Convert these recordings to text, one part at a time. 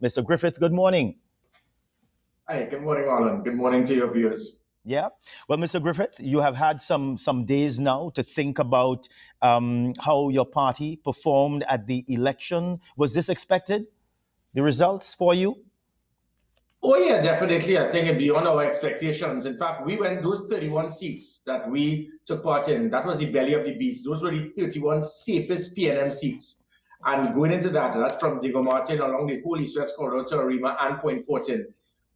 Mr. Griffith, good morning. Hi, good morning, Alan. Good morning to your viewers. Yeah. Well, Mr. Griffith, you have had some days now to think about how your party performed at the election. Was this expected? The results for you? Oh, yeah, definitely. I think it beyond our expectations. In fact, we went those 31 seats that we took part in. That was the belly of the beast. Those were the 31 safest PNM seats. And going into that, that's from Diego Martin along the whole East-West corridor to Arima and Point Fortin.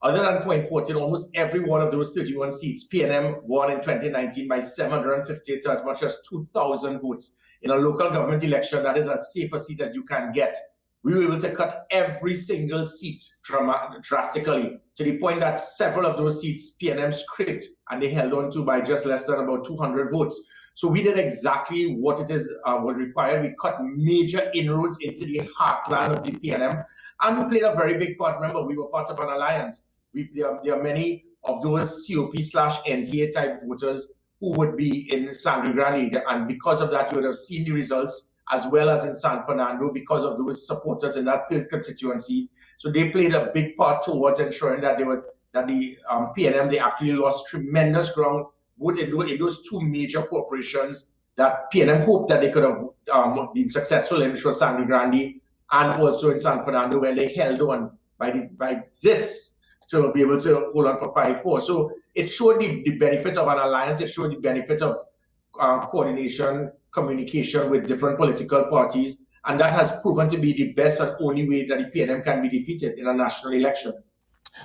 Other than Point Fortin, almost every one of those 31 seats, PNM won in 2019 by 750 to as much as 2,000 votes. In a local government election, that is as safe a seat that you can get. We were able to cut every single seat drastically to the point that several of those seats PNM scraped and they held on to by just less than about 200 votes. So we did exactly what it is was required. We cut major inroads into the heartland of the PNM, and we played a very big part. Remember, we were part of an alliance. There are many of those COP/NTA type voters who would be in Sangre Grande, and because of that, you would have seen the results as well as in San Fernando because of those supporters in that third constituency. So they played a big part towards ensuring that the PNM, they actually lost tremendous ground both in those two major corporations that PNM hoped that they could have been successful in, which was Sangre Grande and also in San Fernando, where they held on by this to be able to hold on for 5-4. So it showed the benefit of an alliance. It showed the benefit of coordination, communication with different political parties, and that has proven to be the best and only way that the PNM can be defeated in a national election.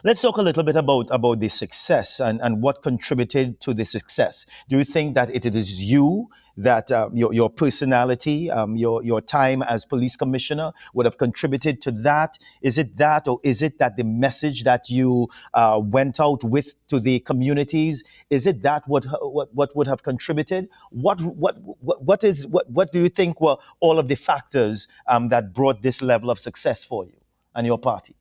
Let's talk a little bit about the success and what contributed to the success. Do you think that it is you, that your personality, your time as police commissioner would have contributed to that? Is it that, or is it that the message that you went out with to the communities, is it that what would have contributed? What do you think were all of the factors that brought this level of success for you and your party?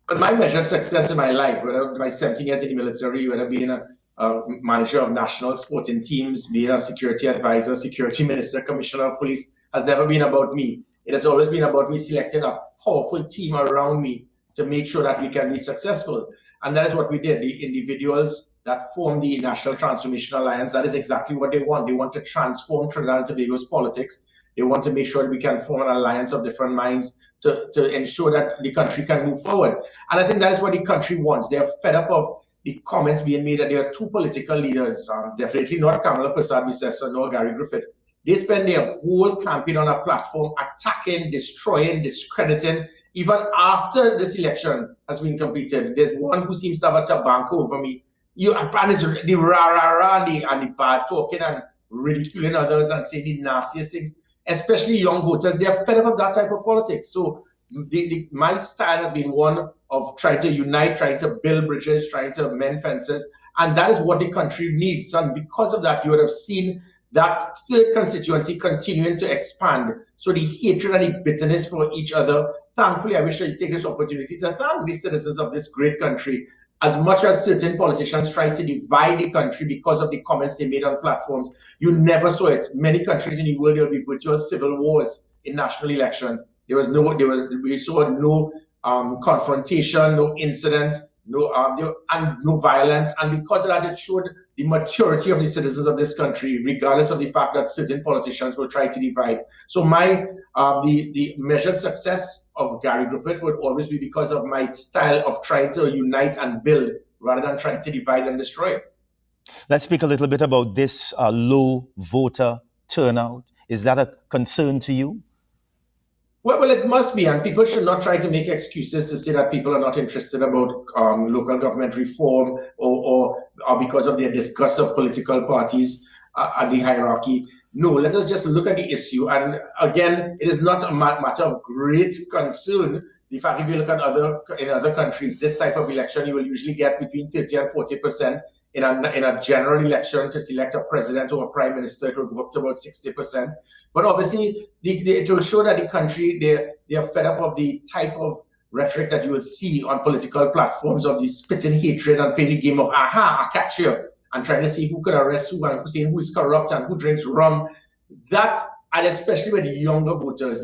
But my measured success in my life, whether my 17 years in the military, whether being a manager of national sporting teams, being a security advisor, security minister, commissioner of police, has never been about me. It has always been about me selecting a powerful team around me to make sure that we can be successful. And that is what we did. The individuals that form the National Transformation Alliance, that is exactly what they want. They want to transform Trinidad and Tobago's politics. They want to make sure that we can form an alliance of different minds to ensure that the country can move forward. And I think that is what the country wants. They are fed up of the comments being made that there are two political leaders, definitely not Kamala Persad-Bissessar nor Gary Griffith. They spend their whole campaign on a platform attacking, destroying, discrediting. Even after this election has been completed, there's one who seems to have a tobacco over me. And it's the rah-rah-rah and the bad talking and ridiculing others and saying the nastiest things. Especially young voters, they are fed up of that type of politics. So my style has been one of trying to unite, trying to build bridges, trying to mend fences. And that is what the country needs. And because of that, you would have seen that third constituency continuing to expand. So the hatred and the bitterness for each other. Thankfully, I wish I could take this opportunity to thank the citizens of this great country. As much as certain politicians tried to divide the country because of the comments they made on platforms, you never saw it. Many countries in the world, there will be virtual civil wars in national elections. We saw no confrontation, no incident, no violence. And because of that, it showed the maturity of the citizens of this country, regardless of the fact that certain politicians will try to divide. So the measured success of Gary Griffith would always be because of my style of trying to unite and build rather than trying to divide and destroy. Let's speak a little bit about this low voter turnout. Is that a concern to you? Well, it must be, and people should not try to make excuses to say that people are not interested about local government reform or because of their disgust of political parties and the hierarchy. No, let us just look at the issue. And again, it is not a matter of great concern. In fact, if you look at in other countries, this type of election, you will usually get between 30 and 40%. In a general election to select a president or a prime minister, it will go up to about 60%. But obviously, it will show that the country, they are fed up of the type of rhetoric that you will see on political platforms of the spitting hatred and playing the game of, aha, I catch you, and trying to see who could arrest who and saying who is corrupt and who drinks rum. That, and especially with the younger voters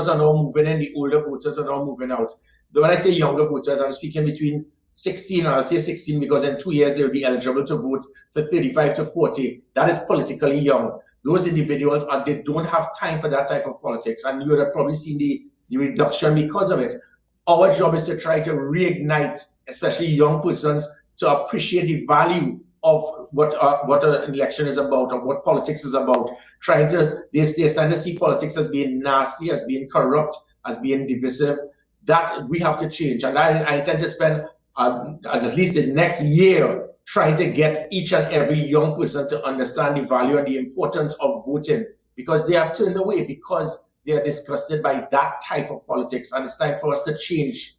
are now moving in, the older voters are now moving out. When I say younger voters, I'm speaking between 16, I'll say 16 because in 2 years they'll be eligible to vote to 35 to 40. That is politically young. Those individuals, they don't have time for that type of politics. And you would have probably seen the reduction because of it. Our job is to try to reignite, especially young persons, to appreciate the value of what an election is about, or what politics is about. They tend to see politics as being nasty, as being corrupt, as being divisive. That we have to change. And I intend to spend at least the next year trying to get each and every young person to understand the value and the importance of voting, because they have turned away because they are disgusted by that type of politics. And it's time for us to change.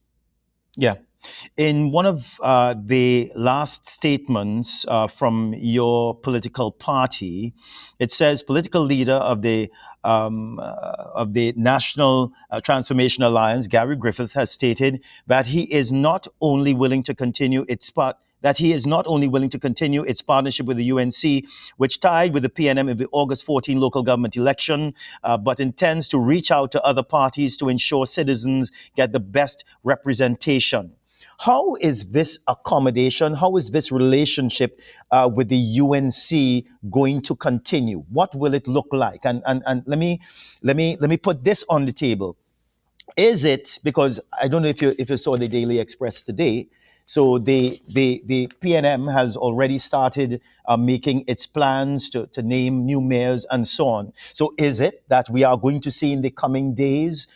Yeah. In one of the last statements from your political party, it says political leader of the National Transformation Alliance, Gary Griffith, has stated that he is not only willing to continue its partnership with the UNC, which tied with the PNM in the August 14 local government election, but intends to reach out to other parties to ensure citizens get the best representation. How is this accommodation, how is this relationship with the UNC going to continue? What will it look like? And let me put this on the table. Is it, because I don't know if you saw the Daily Express today, so the PNM has already started making its plans to name new mayors and so on. So is it that we are going to see in the coming days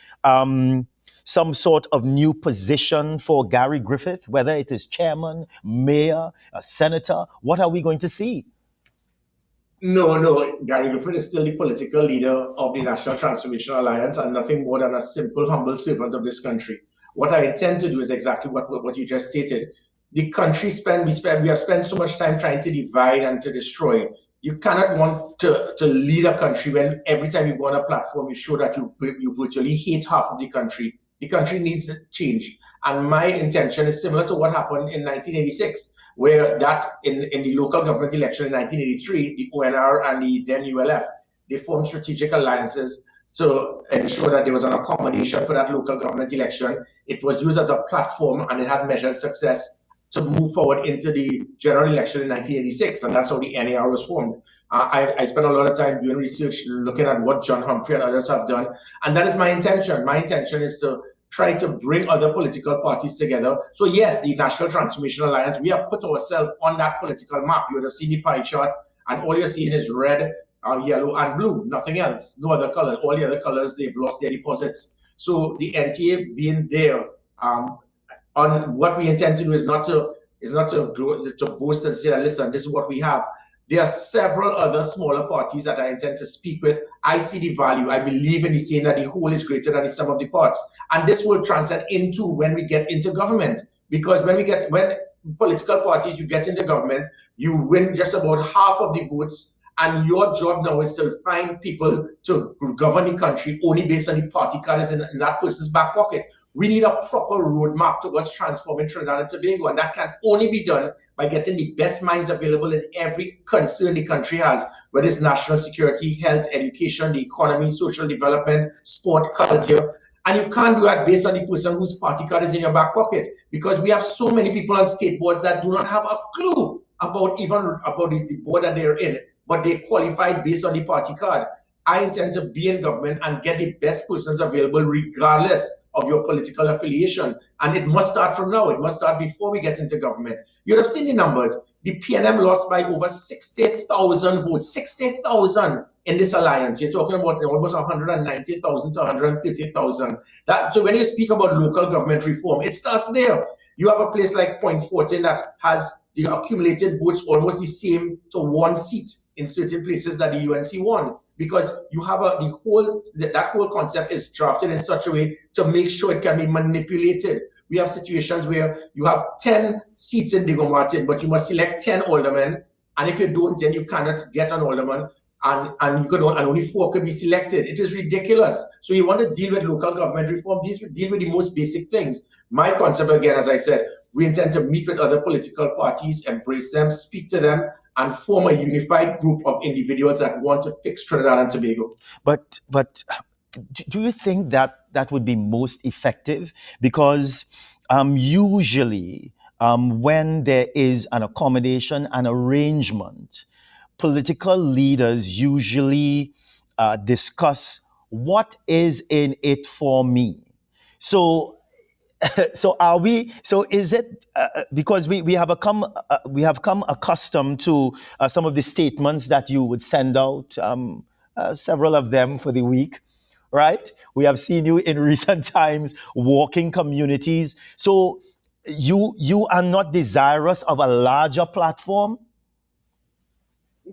some sort of new position for Gary Griffith, whether it is chairman, mayor, a senator? What are we going to see? No. Gary Griffith is still the political leader of the National Transformation Alliance and nothing more than a simple, humble servant of this country. What I intend to do is exactly what you just stated. The country we have spent so much time trying to divide and to destroy. You cannot want to lead a country when every time you go on a platform, you show that you virtually hate half of the country. The country needs to change. And my intention is similar to what happened in 1986, where that in the local government election in 1983, the ONR and the then ULF, they formed strategic alliances to ensure that there was an accommodation for that local government election. It was used as a platform and it had measured success to move forward into the general election in 1986, and that's how the NAR was formed. I spent a lot of time doing research, looking at what John Humphrey and others have done, and that is my intention. My intention is to try to bring other political parties together. So yes, the National Transformation Alliance, we have put ourselves on that political map. You would have seen the pie chart, and all you're seeing is red, yellow, and blue, nothing else, no other color. All the other colors, they've lost their deposits. So the NTA being there, on what we intend to do is not to boast and say that, listen, this is what we have. There are several other smaller parties that I intend to speak with. I see the value. I believe in the saying that the whole is greater than the sum of the parts. And this will transcend into when we get into government. Because when political parties, you get into government, you win just about half of the votes. And your job now is to find people to govern the country only based on the party card is in that person's back pocket. We need a proper roadmap towards transforming Trinidad and Tobago, and that can only be done by getting the best minds available in every concern the country has, whether it's national security, health, education, the economy, social development, sport, culture. And you can't do that based on the person whose party card is in your back pocket, because we have so many people on state boards that do not have a clue about the board that they're in, but they qualified based on the party card. I intend to be in government and get the best persons available regardless of your political affiliation. And it must start from now. It must start before we get into government. You'd have seen the numbers. The PNM lost by over 60,000 votes, 60,000 in this alliance. You're talking about almost 190,000 to 130,000. So when you speak about local government reform, it starts there. You have a place like Point 14 that has the accumulated votes almost the same to one seat in certain places that the UNC won, because you have that whole concept is drafted in such a way to make sure it can be manipulated. We have situations where you have 10 seats in Diego Martin, but you must select 10 aldermen, and if you don't, then you cannot get an alderman, and only 4 could be selected. It is ridiculous. So you want to deal with local government reform, deal with the most basic things. My concept, again, as I said, we intend to meet with other political parties, embrace them, speak to them, and form a unified group of individuals that want to fix Trinidad and Tobago. But do you think that that would be most effective? Because usually, when there is an accommodation, an arrangement, political leaders usually discuss what is in it for me. So so are we, so is it because we have come accustomed to some of the statements that you would send out, several of them for the week, right? We have seen you in recent times walking communities. So you are not desirous of a larger platform.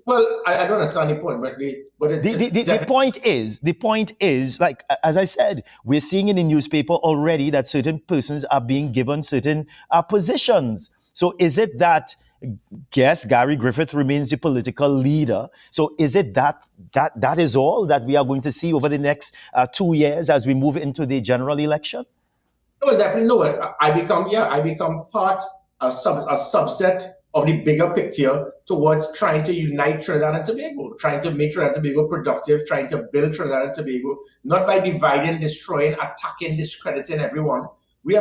Well, I don't understand the point, but it's The definitely. point is, like, as I said, we're seeing in the newspaper already that certain persons are being given certain positions. So is it that, yes, Gary Griffith remains the political leader? So is it that is all that we are going to see over the next 2 years as we move into the general election? Well, definitely no. I become part, a subset of the bigger picture towards trying to unite Trinidad and Tobago, trying to make Trinidad and Tobago productive, trying to build Trinidad and Tobago, not by dividing, destroying, attacking, discrediting everyone. We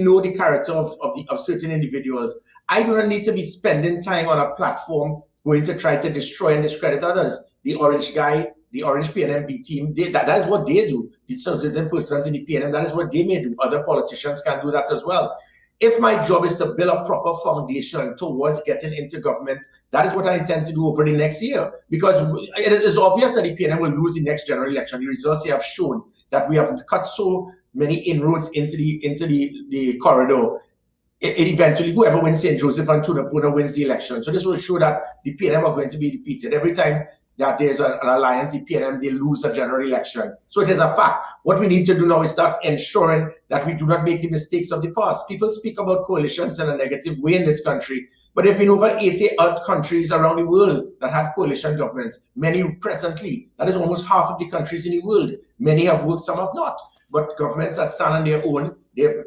know the character of certain individuals. I don't need to be spending time on a platform going to try to destroy and discredit others. The orange guy, the Orange PNMP team, that is what they do. The certain persons in the PNM, that is what they may do. Other politicians can do that as well. If my job is to build a proper foundation towards getting into government, that is what I intend to do over the next year. Because it is obvious that the PNM will lose the next general election. The results have shown that we have cut so many inroads into the corridor. Eventually, whoever wins St. Joseph and Tunapuna wins the election. So this will show that the PNM are going to be defeated. Every time that there's an alliance, the PNM, they lose a general election. So it is a fact. What we need to do now is start ensuring that we do not make the mistakes of the past. People speak about coalitions in a negative way in this country, but there have been over 80 odd countries around the world that had coalition governments. Many presently. That is almost half of the countries in the world. Many have worked, some have not. But governments that stand on their own,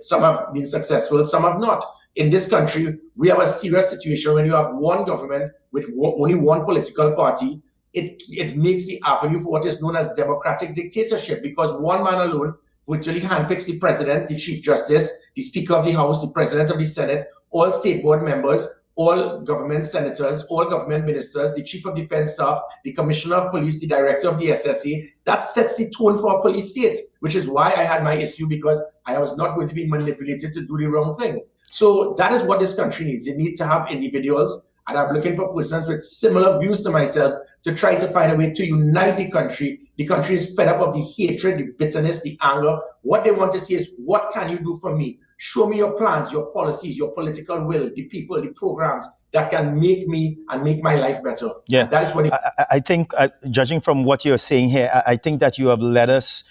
some have been successful, some have not. In this country, we have a serious situation when you have one government with only one political party. It makes the avenue for what is known as democratic dictatorship, because one man alone virtually handpicks the president, the chief justice, the speaker of the house, the president of the senate, all state board members, all government senators, all government ministers, the chief of defense staff, the commissioner of police, the director of the SSA. That sets the tone for a police state, which is why I had my issue, because I was not going to be manipulated to do the wrong thing. So that is what this country needs. It needs to have individuals, and I'm looking for persons with similar views to myself to try to find a way to unite the country. The country is fed up of the hatred, the bitterness, the anger. What they want to see is, what can you do for me? Show me your plans, your policies, your political will, the people, the programs that can make me and make my life better. Yeah, and that is what I think, judging from what you're saying here, I think that you have led us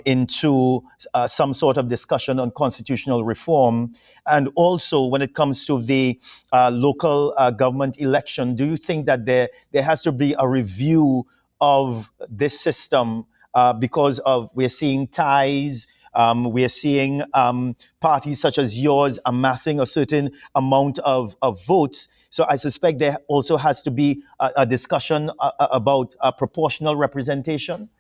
into some sort of discussion on constitutional reform. And also, when it comes to the local government election, do you think that there has to be a review of this system because of, we're seeing ties, we're seeing parties such as yours amassing a certain amount of votes. So I suspect there also has to be a discussion about proportional representation.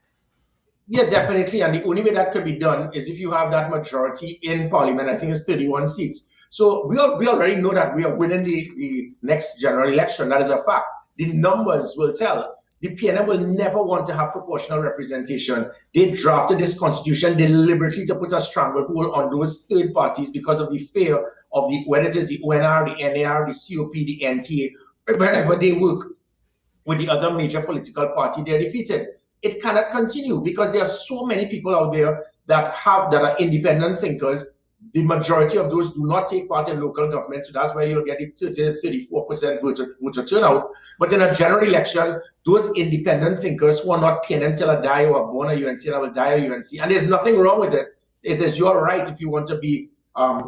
Yeah, definitely. And the only way that could be done is if you have that majority in parliament. I think it's 31 seats. So we already know that we are winning the next general election. That is a fact. The numbers will tell. The PNM will never want to have proportional representation. They drafted this constitution deliberately to put a stranglehold on those third parties because of the fear of whether it is the ONR, the NAR, the COP, the NTA, wherever they work with the other major political party, they're defeated. It cannot continue because there are so many people out there that are independent thinkers. The majority of those do not take part in local government, so that's why you'll get the 34% voter turnout. But in a general election, those independent thinkers who are not PNM till I die, or born a UNC and I will die a UNC, and there's nothing wrong with it. It is your right if you want to be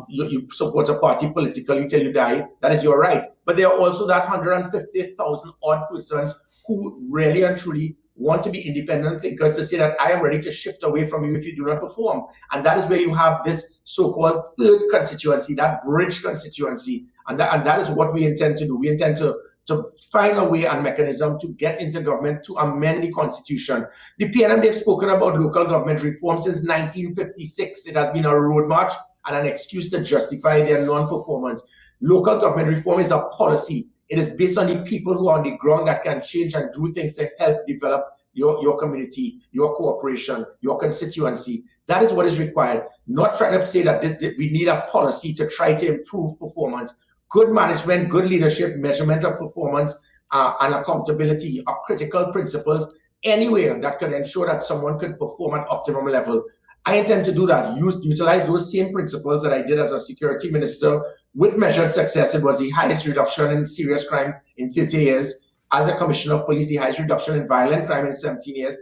you support a party politically till you die. That is your right. But there are also that 150,000 odd persons who really and truly want to be independent thinkers, to say that I am ready to shift away from you if you do not perform. And that is where you have this so-called third constituency, that bridge constituency. And that is what we intend to do. We intend to to find a way and mechanism to get into government to amend the constitution. The PNM, they've spoken about local government reform since 1956. It has been a road march and an excuse to justify their non-performance. Local government reform is a policy. It is based on the people who are on the ground that can change and do things to help develop your community, your corporation, your constituency. That is what is required. Not trying to say that we need a policy to try to improve performance. Good management, good leadership, measurement of performance, and accountability are critical principles anywhere that can ensure that someone can perform at optimum level. I intend to do that, utilize those same principles that I did as a security minister with measured success. It was the highest reduction in serious crime in 30 years. As a commissioner of police, the highest reduction in violent crime in 17 years.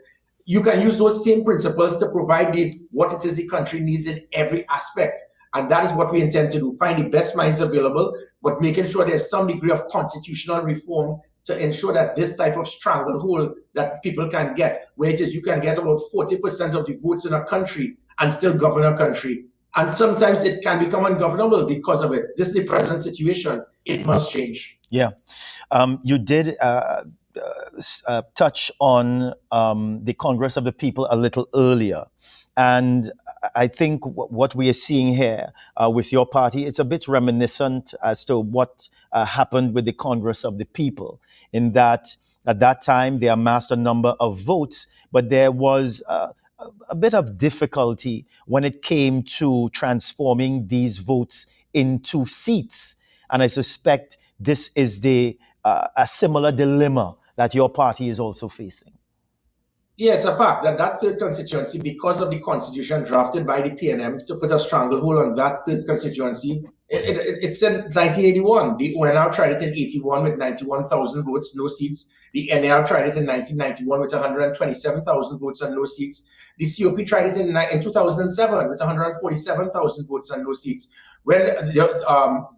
You can use those same principles to provide what it is the country needs in every aspect. And that is what we intend to do, find the best minds available, but making sure there's some degree of constitutional reform to ensure that this type of stranglehold that people can get, where it is you can get about 40% of the votes in a country and still govern a country. And sometimes it can become ungovernable because of it. This is the present situation. It must change. Yeah. You did touch on the Congress of the People a little earlier. And I think what we are seeing here with your party, it's a bit reminiscent as to what happened with the Congress of the People, in that at that time they amassed a number of votes, but there was a bit of difficulty when it came to transforming these votes into seats. And I suspect this is a similar dilemma that your party is also facing. Yeah, it's a fact that third constituency, because of the constitution drafted by the PNM to put a stranglehold on that third constituency, it's in 1981. The ONR tried it in 81 with 91,000 votes, no seats. The NAR tried it in 1991 with 127,000 votes and no seats. The COP tried it in 2007 with 147,000 votes and no seats. When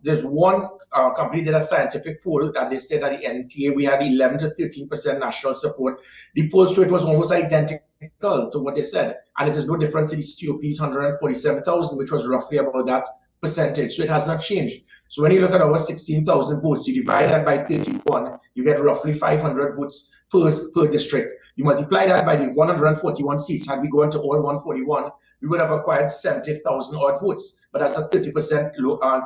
there's one company did a scientific poll that they said at the NTA we had 11 to 13% national support. The poll showed it was almost identical to what they said, and it is no different to the COP's 147,000, which was roughly about that percentage. So it has not changed. So when you look at our 16,000 votes, you divide that by 31, you get roughly 500 votes per district. You multiply that by the 141 seats. Had we gone to all 141, we would have acquired 70,000 odd votes, but that's a 30%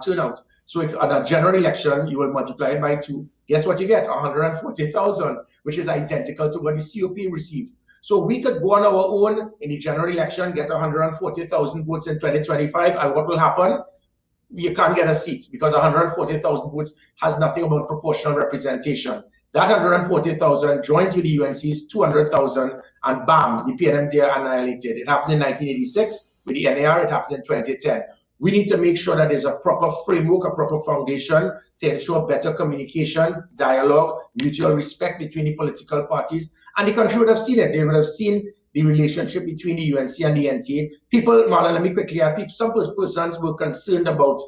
turnout. So if on a general election, you will multiply it by 2, guess what you get? 140,000, which is identical to what the COP received. So we could go on our own in the general election, get 140,000 votes in 2025, and what will happen? You can't get a seat because 140,000 votes has nothing about proportional representation. That 140,000 joins with the UNC's 200,000, and bam, the PNM there annihilated. It happened in 1986 with the NAR. It happened in 2010. We need to make sure that there's a proper framework, a proper foundation to ensure better communication, dialogue, mutual respect between the political parties. And the country would have seen it. They would have seen the relationship between the UNC and the NTA. People, Marlon, let me quickly add, some persons were concerned about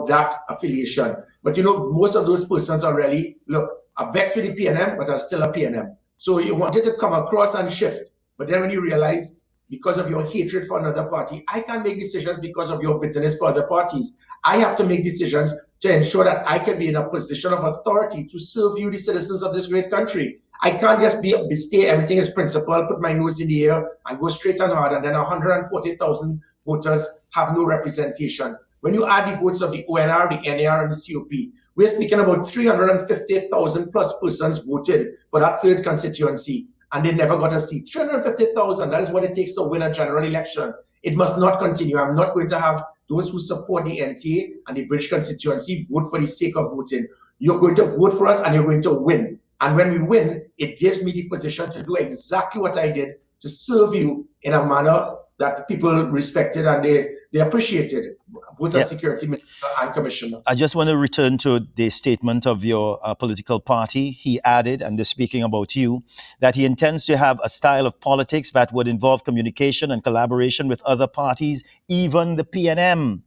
that affiliation. But most of those persons are really, are vexed with the PNM, but are still a PNM. So you wanted to come across and shift. But then when you realize, because of your hatred for another party, I can't make decisions because of your bitterness for other parties. I have to make decisions to ensure that I can be in a position of authority to serve you, the citizens of this great country. I can't just stay everything is principle, put my nose in the air and go straight and hard, and then 140,000 voters have no representation. When you add the votes of the ONR, the NAR, and the COP, we're speaking about 350,000 plus persons voted for that third constituency, and they never got a seat. 350,000, that is what it takes to win a general election. It must not continue. I'm not going to have those who support the NTA and the British constituency vote for the sake of voting. You're going to vote for us and you're going to win. And when we win, it gives me the position to do exactly what I did, to serve you in a manner that people respected and they appreciated, both as security minister and commissioner. I just want to return to the statement of your political party. He added, and they're speaking about you, that he intends to have a style of politics that would involve communication and collaboration with other parties, even the PNM.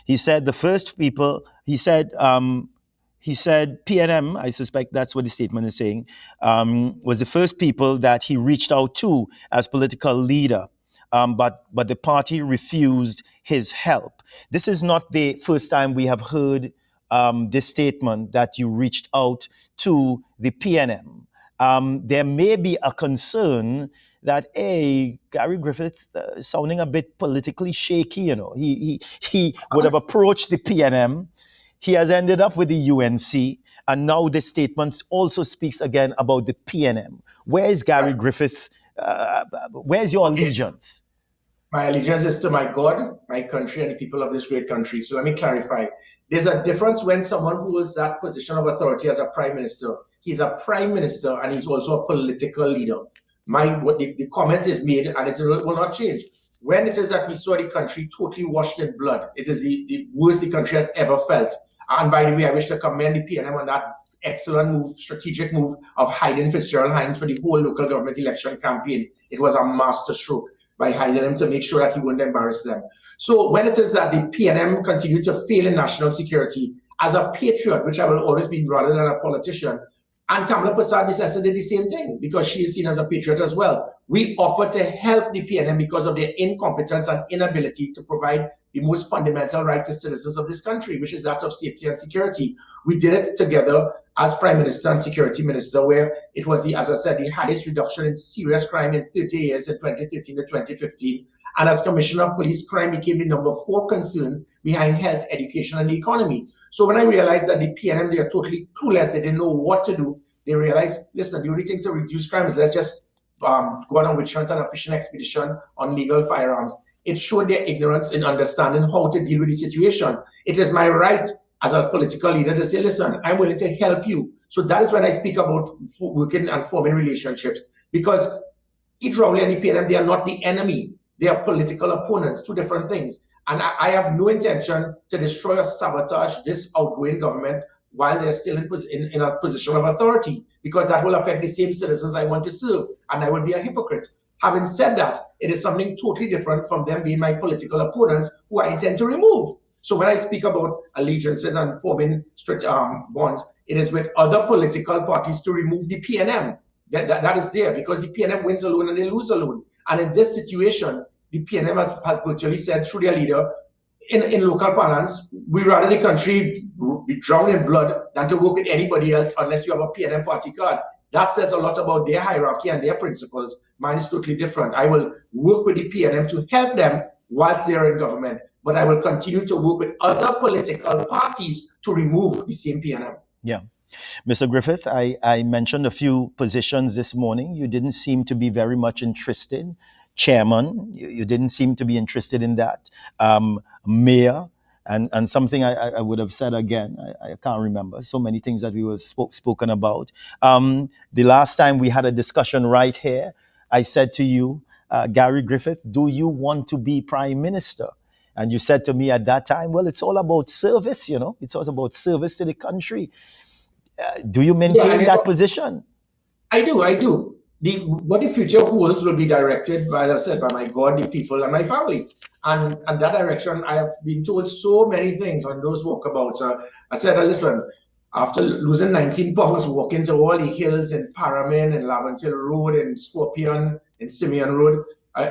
He said PNM, I suspect that's what the statement is saying, was the first people that he reached out to as political leader. But the party refused his help. This is not the first time we have heard this statement that you reached out to the PNM. There may be a concern that, hey, Gary Griffith sounding a bit politically shaky. He would have approached the PNM. He has ended up with the UNC, and now this statement also speaks again about the PNM. Where is Gary Griffith? Where's your allegiance? My allegiance is to my God, my country, and the people of this great country. So let me clarify. There's a difference when someone holds that position of authority as a prime minister. He's a prime minister and he's also a political leader. The comment is made and it will not change. When it is that we saw the country totally washed in blood, it is the worst the country has ever felt. And by the way, I wish to commend the PNM on that excellent move, strategic move of hiding Fitzgerald Hines for the whole local government election campaign. It was a master stroke by hiding him to make sure that he wouldn't embarrass them. So when it is that the PNM continued to fail in national security, as a patriot, which I will always be rather than a politician, and Kamala Prasad did the same thing because she is seen as a patriot as well. We offered to help the PNM because of their incompetence and inability to provide the most fundamental right to citizens of this country, which is that of safety and security. We did it together as Prime Minister and Security Minister, where it was, as I said, the highest reduction in serious crime in 30 years in 2013 to 2015. And as Commissioner of Police, crime became the number 4 concern behind health, education, and the economy. So when I realized that the PNM, they are totally clueless, they didn't know what to do, they realized, listen, the only thing to reduce crime is let's just go on a witch hunt and a fishing expedition on legal firearms. It showed their ignorance in understanding how to deal with the situation. It is my right as a political leader to say, listen, I'm willing to help you. So that is when I speak about working and forming relationships, because Each Rowley and the PNM, they are not the enemy. They are political opponents, two different things. And I have no intention to destroy or sabotage this outgoing government while they're still in a position of authority, because that will affect the same citizens I want to serve, and I would be a hypocrite. Having said that, it is something totally different from them being my political opponents who I intend to remove. So when I speak about allegiances and forming strict bonds, it is with other political parties to remove the PNM. That is there because the PNM wins alone and they lose alone. And in this situation, the PNM has virtually said through their leader, in local parlance, we rather the country be drowned in blood than to work with anybody else unless you have a PNM party card. That says a lot about their hierarchy and their principles. Mine is totally different. I will work with the PNM to help them whilst they're in government, but I will continue to work with other political parties to remove the same PNM. Yeah. Mr. Griffith, I mentioned a few positions this morning. You didn't seem to be very much interested. Chairman, you didn't seem to be interested in that. Mayor, and something I would have said again, I can't remember. So many things that we were spoken about. The last time we had a discussion right here, I said to you, Gary Griffith, do you want to be prime minister? And you said to me at that time, well, it's all about service, it's all about service to the country. Do you maintain that position? I do. What the future holds will be directed, by, as I said, by my God, the people, and my family. And that direction, I have been told so many things on those walkabouts. I said, listen, after losing 19 pounds, walking to all the hills in Paramin, in Laventille Road, in Scorpion, in Simeon Road,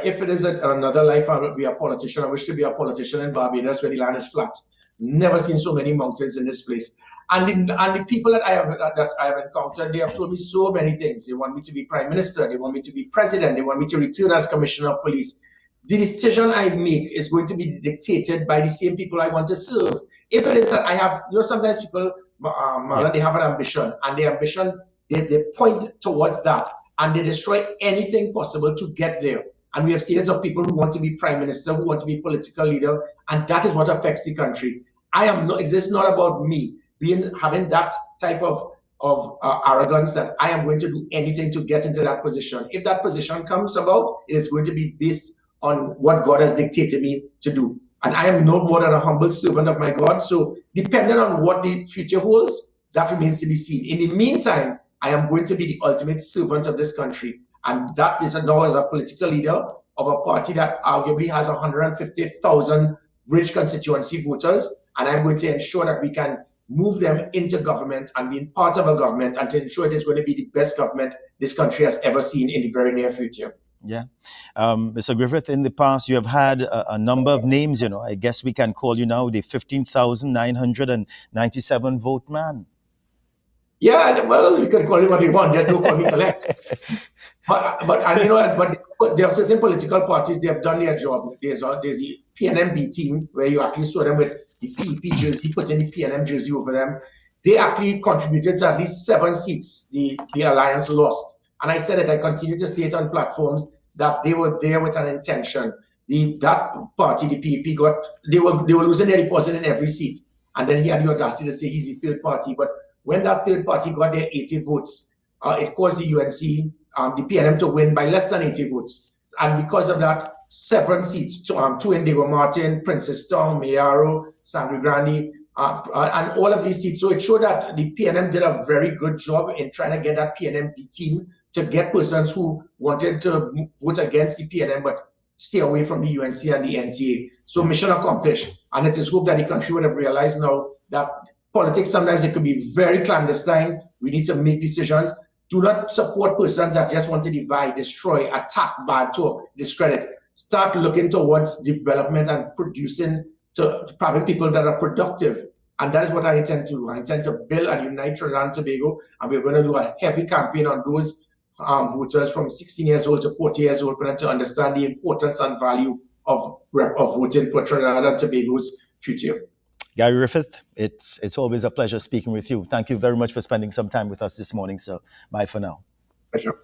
if it is another life, I will be a politician. I wish to be a politician in Barbados where the land is flat. Never seen so many mountains in this place. And the people that I have encountered, they have told me so many things. They want me to be prime minister. They want me to be president. They want me to return as commissioner of police. The decision I make is going to be dictated by the same people I want to serve. If it is that I have, sometimes people, they have an ambition, and the ambition, they point towards that, and they destroy anything possible to get there. And we have seen it of people who want to be prime minister, who want to be political leader, and that is what affects the country. This is not about me having that type of arrogance that I am going to do anything to get into that position. If that position comes about, it is going to be based on what God has dictated me to do. And I am no more than a humble servant of my God. So depending on what the future holds, that remains to be seen. In the meantime, I am going to be the ultimate servant of this country. And that is now as a political leader of a party that arguably has 150,000 rich constituency voters. And I'm going to ensure that we can move them into government and being part of a government, and to ensure it is going to be the best government this country has ever seen in the very near future. Yeah. Mr. Griffith, in the past, you have had a number of names, I guess we can call you now the 15,997 vote man. Yeah, well, you can call it what you want. Just don't call me collect. But and but there are certain political parties, they have done their job. There's the PNM team where you actually saw them with the PEP jersey, put in the PNM jersey over them. They actually contributed to at least 7 seats. The alliance lost, and I said it. I continue to say it on platforms that they were there with an intention. That party, the PEP, they were losing their deposit in every seat, and then he had the audacity to say he's the third party. But when that third party got their 80 votes, it caused the UNC, the PNM, to win by less than 80 votes. And because of that, 7 seats, two in Diego Martin, Princestown, Mayaro, Sangre Grande, and all of these seats. So it showed that the PNM did a very good job in trying to get that PNM team to get persons who wanted to vote against the PNM but stay away from the UNC and the NTA. So mission accomplished. And it is hoped that the country would have realized now that politics, sometimes it could be very clandestine. We need to make decisions. Do not support persons that just want to divide, destroy, attack, bad talk, discredit. Start looking towards development and producing to having people that are productive. And that is what I intend to do. I intend to build and unite Trinidad and Tobago, and we're going to do a heavy campaign on those voters from 16 years old to 40 years old for them to understand the importance and value of voting for Trinidad and Tobago's future. Gary Griffith, it's always a pleasure speaking with you. Thank you very much for spending some time with us this morning, sir. Bye for now. Pleasure.